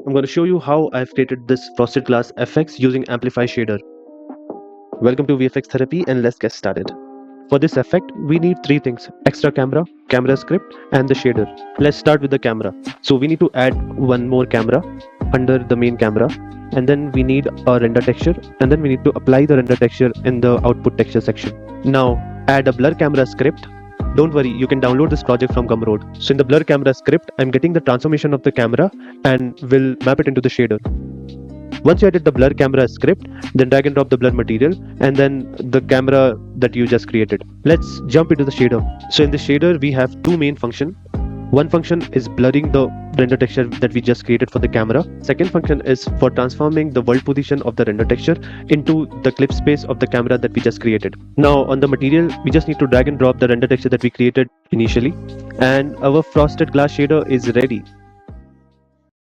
I'm going to show you how I've created this frosted glass FX using Amplify shader. Welcome to VFX Therapy and let's get started. For this effect, we need three things: extra camera, camera script, and the shader. Let's start with the camera. So we need to add one more camera under the main camera, and then we need a render texture, and then we need to apply the render texture in the output texture section. Now add a blur camera script. Don't worry, you can download this project from Gumroad. So in the blur camera script, I'm getting the transformation of the camera and will map it into the shader. Once you added the blur camera script, then drag and drop the blur material and then the camera that you just created. Let's jump into the shader. So in the shader, we have two main functions. One function is blurring the render texture that we just created for the camera. Second function is for transforming the world position of the render texture into the clip space of the camera that we just created. Now on the material, we just need to drag and drop the render texture that we created initially, and our frosted glass shader is ready.